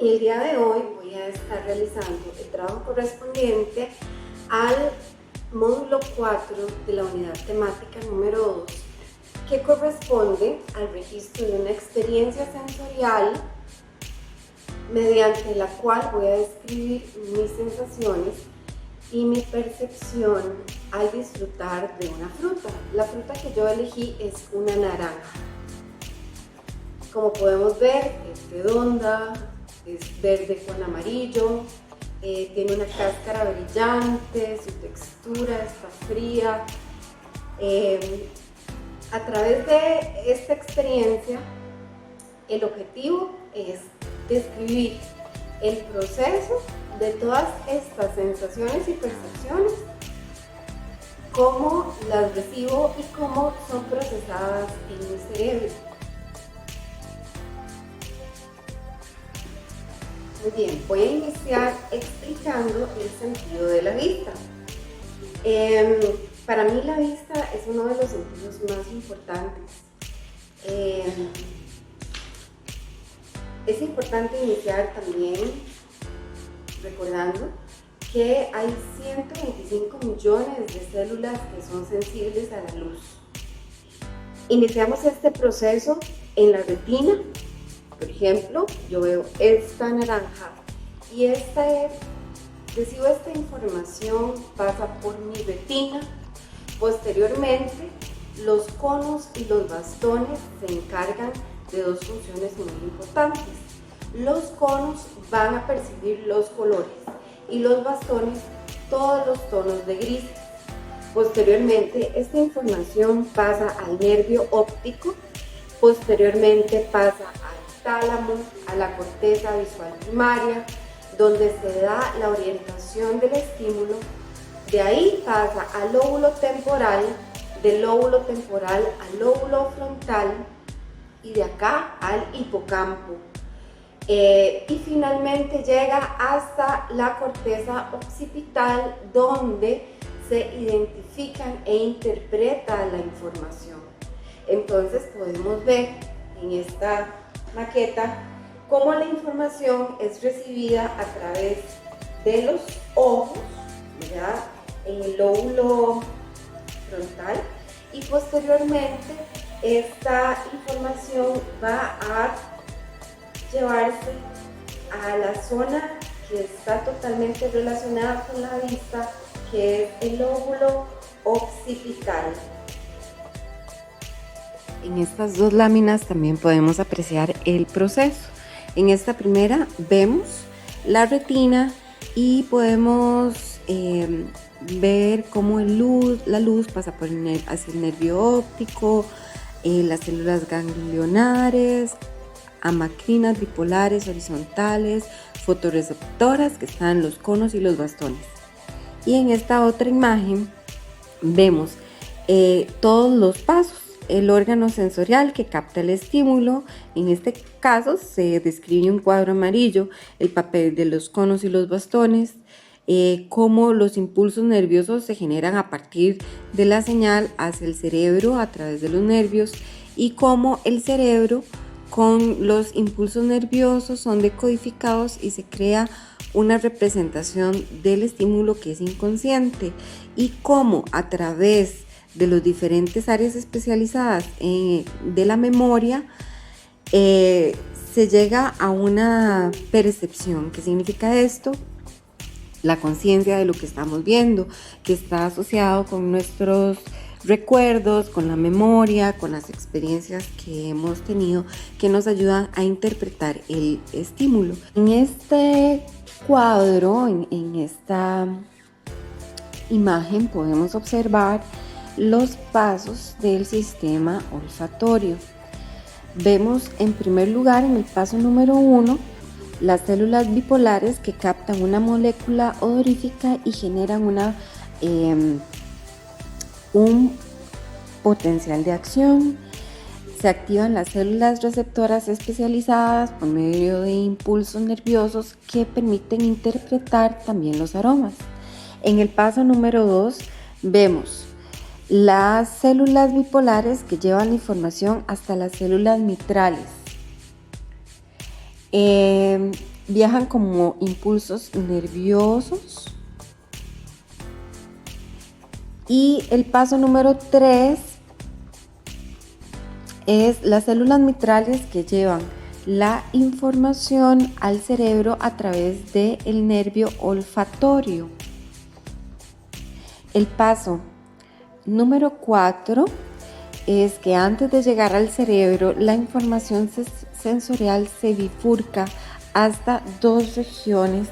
y el día de hoy voy a estar realizando el trabajo correspondiente al módulo 4 de la unidad temática número 2, que corresponde al registro de una experiencia sensorial mediante la cual voy a describir mis sensaciones y mi percepción al disfrutar de una fruta. La fruta que yo elegí es una naranja. Como podemos ver, es redonda, es verde con amarillo, tiene una cáscara brillante, su textura está fría. A través de esta experiencia, el objetivo es describir el proceso de todas estas sensaciones y percepciones, cómo las recibo y cómo son procesadas en mi cerebro. Muy bien, voy a iniciar explicando el sentido de la vista. Para mí la vista es uno de los sentidos más importantes. Es importante iniciar también recordando que hay 125 millones de células que son sensibles a la luz. Iniciamos este proceso en la retina. Por ejemplo, yo veo esta naranja y recibo esta información, pasa por mi retina. Posteriormente, los conos y los bastones se encargan de dos funciones muy importantes. Los conos van a percibir los colores y los bastones todos los tonos de gris. Posteriormente, esta información pasa al nervio óptico, posteriormente pasa al tálamo, a la corteza visual primaria, donde se da la orientación del estímulo. De ahí pasa al lóbulo temporal, del lóbulo temporal al lóbulo frontal y de acá al hipocampo. Y finalmente llega hasta la corteza occipital, donde se identifican e interpreta la información. Entonces podemos ver en esta maqueta cómo la información es recibida a través de los ojos, ¿verdad?, en el lóbulo frontal, y posteriormente esta información va a llevarse a la zona que está totalmente relacionada con la vista, que es el lóbulo occipital. En estas dos láminas también podemos apreciar el proceso. En esta primera vemos la retina y podemos ver cómo la luz pasa hacia el nervio óptico, las células ganglionares, amacrinas, bipolares, horizontales, fotorreceptoras, que están los conos y los bastones. Y en esta otra imagen vemos todos los pasos. El órgano sensorial que capta el estímulo, en este caso se describe un cuadro amarillo, el papel de los conos y los bastones, cómo los impulsos nerviosos se generan a partir de la señal hacia el cerebro a través de los nervios, y cómo el cerebro con los impulsos nerviosos son decodificados y se crea una representación del estímulo que es inconsciente, y cómo a través de las diferentes áreas especializadas de la memoria se llega a una percepción. ¿Qué significa esto? La conciencia de lo que estamos viendo, que está asociado con nuestros recuerdos, con la memoria, con las experiencias que hemos tenido, que nos ayudan a interpretar el estímulo. En este cuadro, en esta imagen, podemos observar los pasos del sistema olfatorio. Vemos en primer lugar, en el paso número 1, las células bipolares que captan una molécula odorífica y generan un potencial de acción. Se activan las células receptoras especializadas por medio de impulsos nerviosos que permiten interpretar también los aromas. En el paso número 2 vemos las células bipolares que llevan la información hasta las células mitrales. viajan como impulsos nerviosos. Y el paso número 3 es las células mitrales que llevan la información al cerebro a través del nervio olfatorio. El paso número 4 es que antes de llegar al cerebro, la información sensorial se bifurca hasta 2 regiones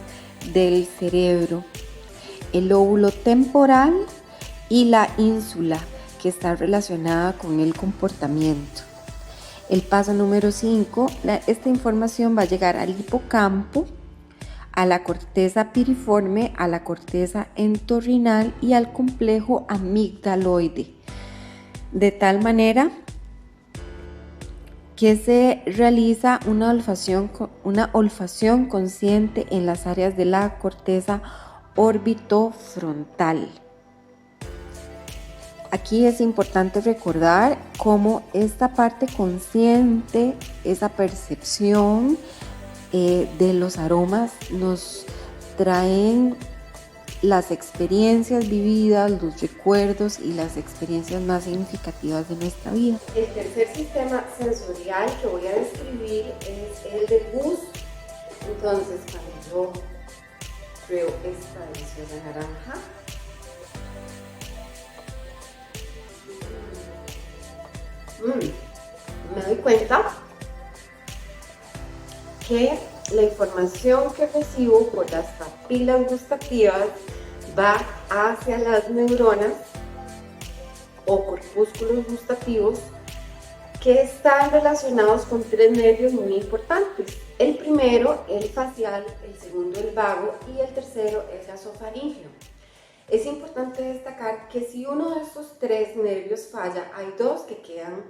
del cerebro: el lóbulo temporal y la ínsula, que está relacionada con el comportamiento. El paso número 5, esta información va a llegar al hipocampo, a la corteza piriforme, a la corteza entorrinal y al complejo amigdaloide, de tal manera que se realiza una olfacción consciente en las áreas de la corteza orbitofrontal. Aquí es importante recordar cómo esta parte consciente, esa percepción de los aromas, nos traen las experiencias vividas, los recuerdos y las experiencias más significativas de nuestra vida. El tercer sistema sensorial que voy a describir es el del gusto. Entonces, cuando yo pruebo esta deliciosa naranja, me doy cuenta que la información que recibo por las papilas gustativas va hacia las neuronas o corpúsculos gustativos que están relacionados con 3 nervios muy importantes. El primero, el facial; el segundo, el vago; y el tercero, el nasofaríngeo. Es importante destacar que si uno de estos 3 nervios falla, hay 2 que quedan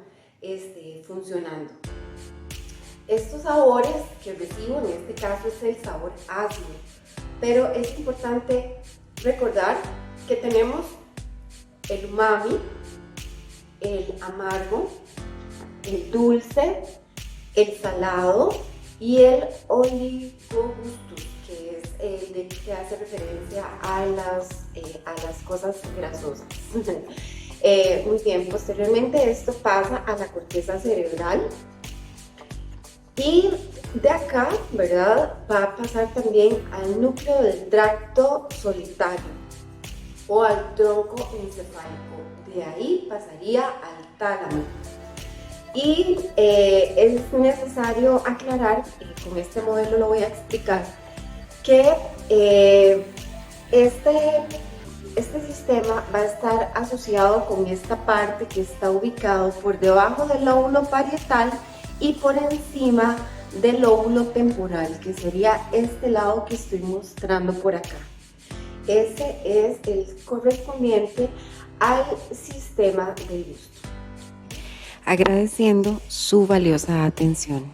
funcionando. Estos sabores que recibo, en este caso es el sabor ácido, pero es importante recordar que tenemos el umami, el amargo, el dulce, el salado y el oligogustus, que es el que hace referencia a las cosas grasosas. Muy bien, posteriormente esto pasa a la corteza cerebral y de acá, ¿verdad?, va a pasar también al núcleo del tracto solitario o al tronco encefálico. De ahí pasaría al tálamo. Y es necesario aclarar, con este modelo lo voy a explicar, que este sistema va a estar asociado con esta parte que está ubicado por debajo del lóbulo parietal y por encima del lóbulo temporal, que sería este lado que estoy mostrando por acá. Ese es el correspondiente al sistema del gusto. Agradeciendo su valiosa atención.